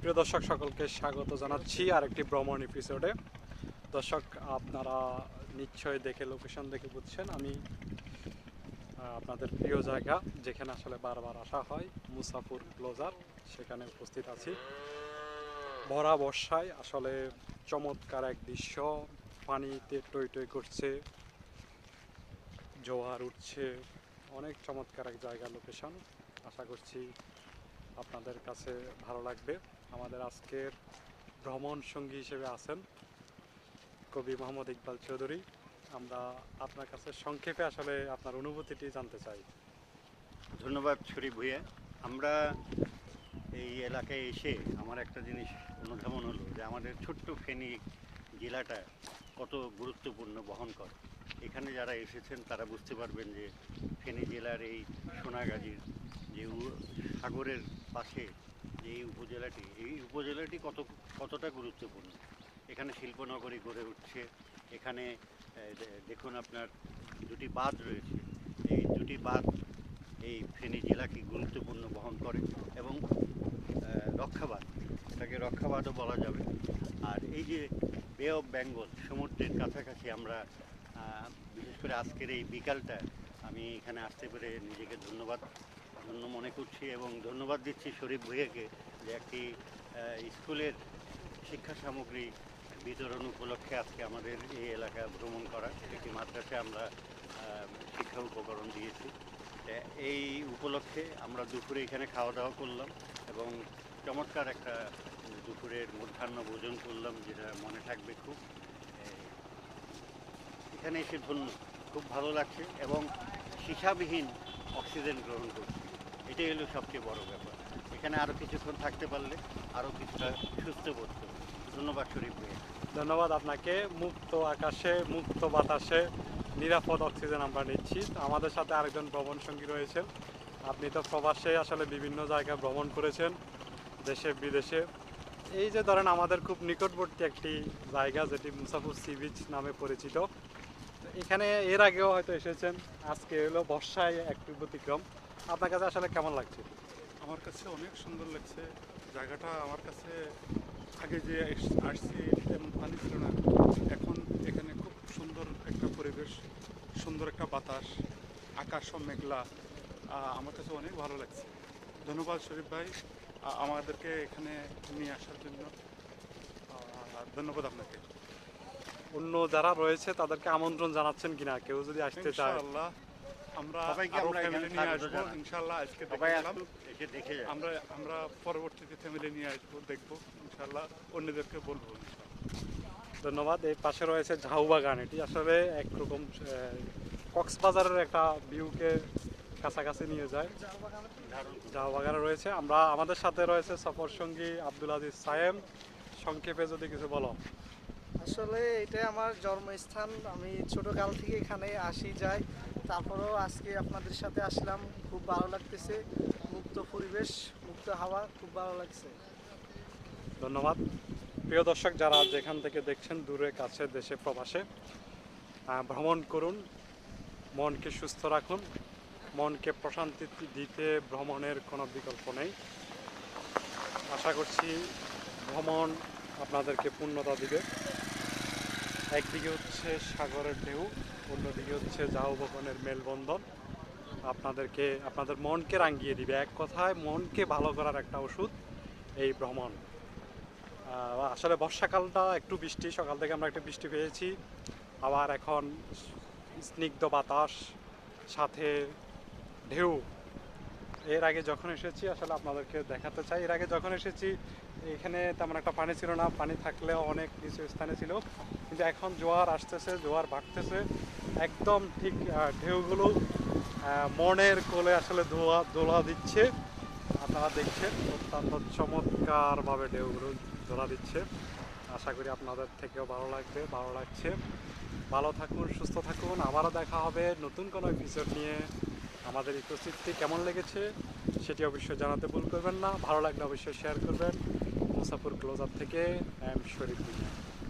প্রিয় দর্শক সকলকে স্বাগত জানাচ্ছি আরেকটি ভ্রমণ এপিসোডে। দর্শক, আপনারা নিশ্চয়ই দেখে লোকেশন দেখে বুঝছেন আমি আপনাদের প্রিয় জায়গা যেখানে আসলে বারবার আসা হয়, মুসাফুর ক্লোজার, সেখানে উপস্থিত আছি। ভরা বর্ষায় আসলে চমৎকার এক দৃশ্য, পানিতে টই টই করছে, জোয়ার উঠছে, অনেক চমৎকার এক জায়গা লোকেশন। আশা করছি আপনাদের কাছে ভালো লাগবে। আমাদের আজকের ভ্রমণ সঙ্গী হিসেবে আছেন কবি মোহাম্মদ ইকবাল চৌধুরী। আমরা আপনার কাছে সংক্ষেপে আসলে আপনার অনুভূতিটি জানতে চাই। ধন্যবাদ শরীফ ভূঁইয়া। আমরা এই এলাকায় এসে আমার একটা জিনিস অনুধাবন হলো যে আমাদের ছোট্ট ফেনী জেলাটা কত গুরুত্বপূর্ণ বহন করে। এখানে যারা এসেছেন তারা বুঝতে পারবেন যে ফেনী জেলার এই সোনাগাজীর যে সাগরের পাশে যে এই উপজেলাটি কতটা গুরুত্বপূর্ণ। এখানে শিল্পনগরী গড়ে উঠছে। এখানে দেখুন আপনার দুটি বাঁধ রয়েছে। এই দুটি বাঁধ এই ফেনী জেলাকে গুরুত্বপূর্ণ বহন করে এবং রক্ষাবাদ, এটাকে রক্ষাবাদও বলা যাবে। আর এই যে বে অফ বেঙ্গল, সমুদ্রের কাছাকাছি আমরা, বিশেষ করে আজকের এই বিকালটা আমি এখানে আসতে পেরে নিজেকে ধন্য মনে করছি এবং ধন্যবাদ দিচ্ছি শরীফ ভূঁইয়াকে যে একটি স্কুলের শিক্ষা সামগ্রী বিতরণ উপলক্ষে আজকে আমাদের এই এলাকা ভ্রমণ করা, একটি মাদ্রাসায় আমরা শিক্ষা উপকরণ দিয়েছি। এই উপলক্ষে আমরা দুপুরে এখানে খাওয়া দাওয়া করলাম এবং চমৎকার একটা দুপুরের মধ্যাহ্ন ভোজন করলাম, যেটা মনে থাকবে খুব। এখানে এসে খুব ভালো লাগছে এবং হিসাবহীন অক্সিজেন গ্রহণ করছি, এটাই হলো সবচেয়ে বড় ব্যাপার। এখানে আরও কিছুক্ষণ থাকতে পারলে আরও কিছুটা সুস্থ বোধ করব। ধন্যবাদ শরীফ ভাইয়া। ধন্যবাদ আপনাকে। মুক্ত আকাশে, মুক্ত বাতাসে নিরাপদ অক্সিজেন আমরা নিচ্ছি। আমাদের সাথে আরেকজন ভ্রমণ সঙ্গী রয়েছেন। আপনি তো প্রবাসে আসলে বিভিন্ন জায়গায় ভ্রমণ করেছেন, দেশে বিদেশে। এই যে ধরেন আমাদের খুব নিকটবর্তী একটি জায়গা যেটি মুসাফুর সি বিচ নামে পরিচিত, এখানে এর আগেও হয়তো এসেছেন, আজকে হলো বর্ষায় একটু ব্যতিক্রম। আপনার কাছে আসলে কেমন লাগছে? আমার কাছে অনেক সুন্দর লাগছে জায়গাটা। আমার কাছে আগে যে আসছি তেমন পানি ছিল না, এখন এখানে খুব সুন্দর একটা পরিবেশ, সুন্দর একটা বাতাস, আকাশ সব মেঘলা। আমার কাছে অনেক ভালো লাগছে। ধন্যবাদ শরীফ ভাই আমাদেরকে এখানে নিয়ে আসার জন্য। ধন্যবাদ আপনাকে। অন্য যারা রয়েছে তাদেরকে আমন্ত্রণ জানাচ্ছেন কিনা, কেউ যদি আসতে চায়? ইনশাআল্লাহ আমরা সবাইকে আরো আমরা ফ্যামিলি এখানে নিয়ে স্বাগত আসবো জানাই। ইনশাআল্লাহ। আজকে সবাই দেখলাম, এসে দেখে যায়। আমরা পরবর্তীতে ফ্যামিলি নিয়ে আসবো, দেখবো ইনশাআল্লাহ, অন্যদেরকে বলবো ইনশাআল্লাহ। ধন্যবাদ। এই পাশে রয়েছে ঝাউ বাগান। এটি আসলে একরকম কক্সবাজারের একটা ভিউকে কাছাকাছি নিয়ে যায়। ঝাউ বাগানে রয়েছে। আমরা আমাদের সাথে রয়েছে সফর সঙ্গী আব্দুল আজিজ সায়েম। সংক্ষেপে যদি কিছু বলো। আসলে এটাই আমার জন্মস্থান। আমি ছোটকাল থেকে এখানে আসি যাই, তারপরেও আজকে আপনাদের সাথে আসলাম, খুব ভালো লাগতেছে। মুক্ত পরিবেশ, মুক্ত হাওয়া, খুব ভালো লাগছে। ধন্যবাদ। প্রিয় দর্শক, যারা যেখান থেকে দেখছেন, দূরে কাছে, দেশে প্রবাসে, ভ্রমণ করুন, মনকে সুস্থ রাখুন। মনকে প্রশান্তি দিতে ভ্রমণের কোনো বিকল্প নেই। আশা করছি ভ্রমণ আপনাদেরকে পূর্ণতা দিবে। একদিকে হচ্ছে সাগরের ঢেউ, অন্যদিকে হচ্ছে ঝাউ বাগানের মেলবন্ধন আপনাদের মনকে রাঙিয়ে দিবে। এক কথায় মনকে ভালো করার একটা ওষুধ এই ভ্রমণ। আসলে বর্ষাকালটা একটু বৃষ্টি, সকাল থেকে আমরা একটু বৃষ্টি পেয়েছি, আবার এখন স্নিগ্ধ বাতাস, সাথে ঢেউ। এর আগে যখন এসেছি আসলে আপনাদেরকে দেখাতে চাই, এর আগে যখন এসেছি এখানে তেমন একটা পানি ছিল না, পানি থাকলেও অনেক নিচু স্থানে ছিল, কিন্তু এখন জোয়ার আসতেছে, জোয়ার ভাগতেছে, একদম ঠিক ঢেউগুলো মনের কোলে আসলে দোলা দিচ্ছে। আপনারা দেখছেন অত্যন্ত চমৎকারভাবে ঢেউগুলো দোলা দিচ্ছে। আশা করি আপনাদের থেকেও ভালো লাগছে। ভালো থাকুন, সুস্থ থাকুন। আবারও দেখা হবে নতুন কোনো এপিসোড নিয়ে। আমাদের এই উপস্থিতি কেমন লেগেছে সেটি অবশ্যই জানাতে ভুল করবেন না। ভালো লাগলে অবশ্যই শেয়ার করবেন। মুসাফুর ক্লোজার থেকে শরীফ ভূঁইয়া।